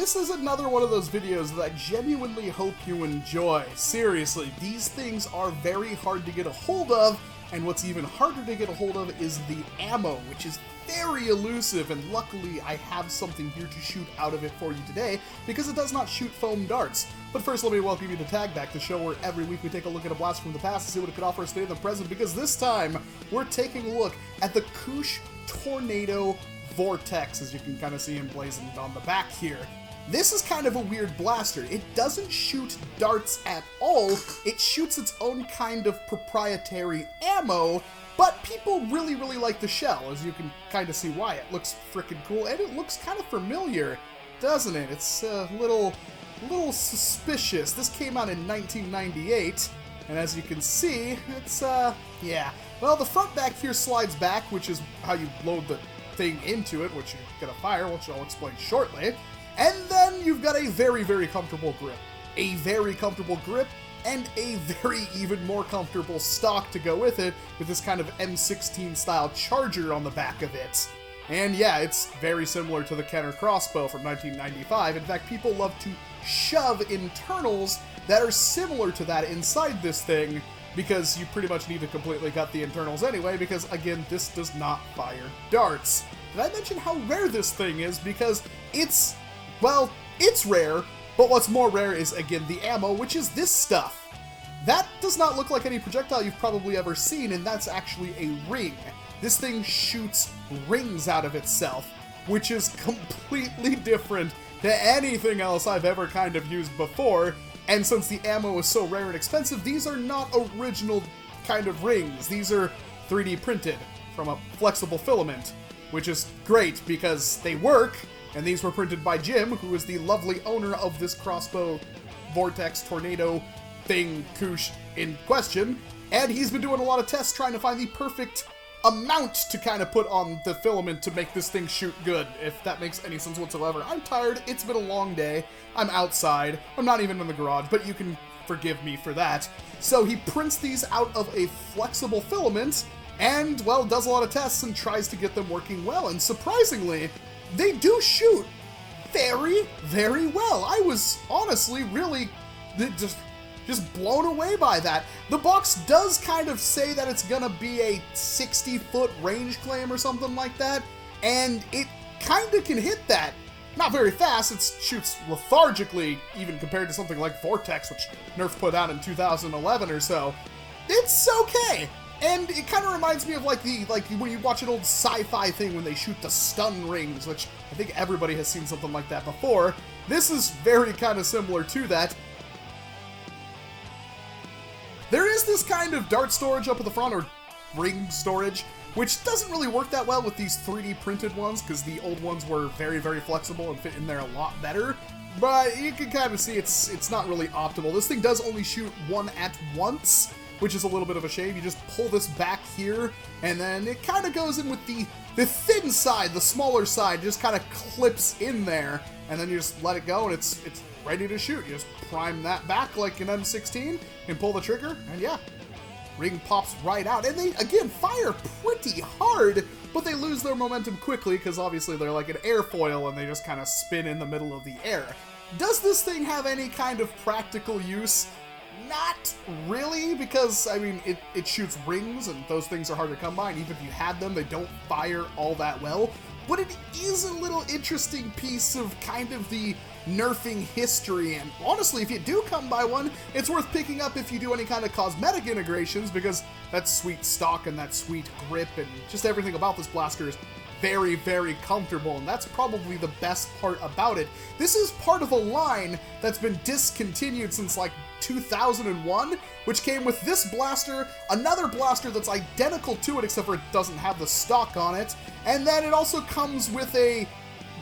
this is another one of those videos that I genuinely hope you enjoy. Seriously, these things are very hard to get a hold of, and what's even harder to get a hold of is the ammo, which is very elusive, and luckily I have something here to shoot out of it for you today, because it does not shoot foam darts. But first, let me welcome you to Tag Back, the show where every week we take a look at a blast from the past to see what it could offer us today in the present, because this time, we're taking a look at the Koosh Tornado Vortex, as you can kind of see emblazoned on the back here. This is kind of a weird blaster. It doesn't shoot darts at all, it shoots its own kind of proprietary ammo, but people really like the shell, as you can kind of see why. It looks freaking cool, and it looks kind of familiar, doesn't it? It's a little suspicious. This came out in 1998, and as you can see, it's, yeah. Well, the front back here slides back, which is how you load the thing into it, which you're gonna fire, which I'll explain shortly. And then you've got a very comfortable grip. A very comfortable grip, and a very even more comfortable stock to go with it, with this kind of M16 style charger on the back of it. And yeah, it's very similar to the Kenner crossbow from 1995. In fact, people love to shove internals that are similar to that inside this thing, because you pretty much need to completely gut the internals anyway, because again, this does not fire darts. Did I mention how rare this thing is? Because it's, well, it's rare, but what's more rare is, again, the ammo, which is this stuff. That does not look like any projectile you've probably ever seen, and that's actually a ring. This thing shoots rings out of itself, which is completely different to anything else I've ever kind of used before. And since the ammo is so rare and expensive, these are not original kind of rings. These are 3D printed from a flexible filament, which is great because they work, and these were printed by Jim, who is the lovely owner of this crossbow Vortex Tornado thing Koosh in question, and he's been doing a lot of tests trying to find the perfect amount to kind of put on the filament to make this thing shoot good, if that makes any sense whatsoever. I'm tired, it's been a long day, I'm outside, I'm not even in the garage, but you can forgive me for that. So he prints these out of a flexible filament, and, well, does a lot of tests and tries to get them working well, and surprisingly, they do shoot very well. I was honestly really just blown away by that. The box does kind of say that it's gonna be a 60-foot range claim or something like that, and it kinda can hit that. Not very fast, it shoots lethargically, even compared to something like Vortex, which Nerf put out in 2011 or so. It's okay! And it kind of reminds me of like when you watch an old sci-fi thing when they shoot the stun rings, which I think everybody has seen something like that before. This is very kind of similar to that. There is this kind of dart storage up at the front, or ring storage, which doesn't really work that well with these 3D printed ones, because the old ones were very flexible and fit in there a lot better. But you can kind of see it's not really optimal. This thing does only shoot one at once, which is a little bit of a shame. You just pull this back here, and then it kind of goes in with the thin side, the smaller side, just kind of clips in there, and then you just let it go, and it's ready to shoot. You just prime that back like an M16 and pull the trigger, and yeah, ring pops right out. And they, again, fire pretty hard, but they lose their momentum quickly because obviously they're like an airfoil and they just kind of spin in the middle of the air. Does this thing have any kind of practical use? Not really, because, I mean, it shoots rings, and those things are hard to come by, and even if you had them, they don't fire all that well. But it is a little interesting piece of kind of the nerfing history, and honestly, if you do come by one, it's worth picking up if you do any kind of cosmetic integrations, because that sweet stock and that sweet grip and just everything about this blaster is very comfortable, and that's probably the best part about it. This is part of a line that's been discontinued since like 2001, which came with this blaster, another blaster that's identical to it except for it doesn't have the stock on it, and then it also comes with a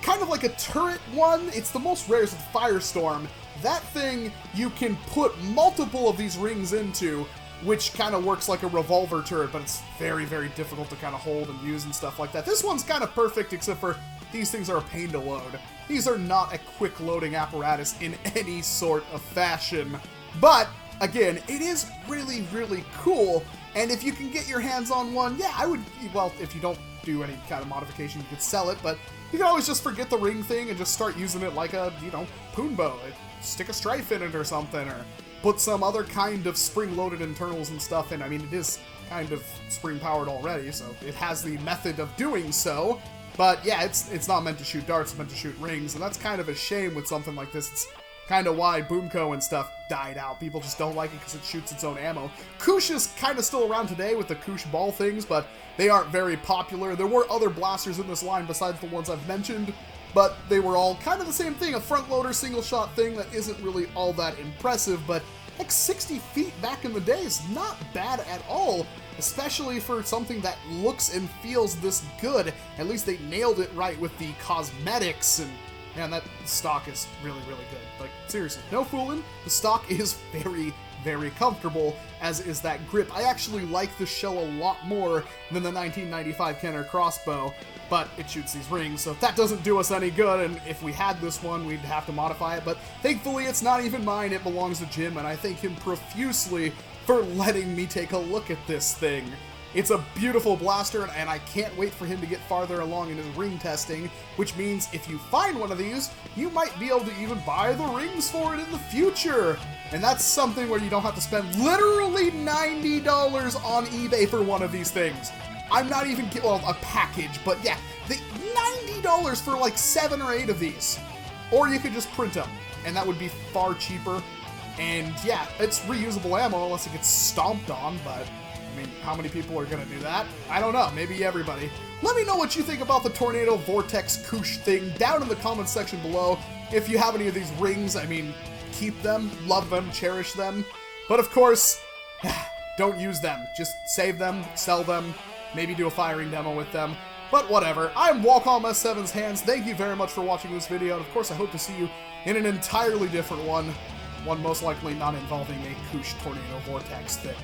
kind of like a turret one. It's the most rare, it's the Firestorm. That thing you can put multiple of these rings into, which kind of works like a revolver turret, but it's very difficult to kind of hold and use and stuff like that. This one's kind of perfect, except for these things are a pain to load. These are not a quick loading apparatus in any sort of fashion. But, again, it is really cool, and if you can get your hands on one, yeah, I would, well, if you don't do any kind of modification, you could sell it, but you can always just forget the ring thing and just start using it like a, you know, poon bow. Stick a strife in it or something, or put some other kind of spring-loaded internals and stuff in. I mean, it is kind of spring-powered already, so it has the method of doing so. But yeah, it's not meant to shoot darts, it's meant to shoot rings, and that's kind of a shame with something like this. It's kind of why Boomco and stuff died out. People just don't like it because it shoots its own ammo. Koosh is kind of still around today with the Koosh ball things, but they aren't very popular. There were other blasters in this line besides the ones I've mentioned, but they were all kind of the same thing, a front-loader single-shot thing that isn't really all that impressive, but like 60 feet back in the day is not bad at all, especially for something that looks and feels this good. At least they nailed it right with the cosmetics, and man, that stock is really, really good. Like, seriously, no fooling, the stock is very, very comfortable, as is that grip. I actually like this shell a lot more than the 1995 Kenner crossbow, but it shoots these rings, so that doesn't do us any good, and if we had this one, we'd have to modify it, but thankfully it's not even mine, it belongs to Jim, and I thank him profusely for letting me take a look at this thing. It's a beautiful blaster, and I can't wait for him to get farther along in his ring testing, which means if you find one of these, you might be able to even buy the rings for it in the future. And that's something where you don't have to spend literally $90 on eBay for one of these things. I'm not even getting, well, a package, but yeah, the $90 for like 7 or 8 of these. Or you could just print them, and that would be far cheaper. And yeah, it's reusable ammo unless it gets stomped on, but I mean, how many people are going to do that? I don't know, maybe everybody. Let me know what you think about the Tornado Vortex Koosh thing down in the comments section below. If you have any of these rings, I mean, keep them, love them, cherish them. But of course, don't use them. Just save them, sell them, maybe do a firing demo with them. But whatever, I'm Walcom S7's Hands. Thank you very much for watching this video, and of course I hope to see you in an entirely different one. One most likely not involving a Koosh Tornado Vortex thing.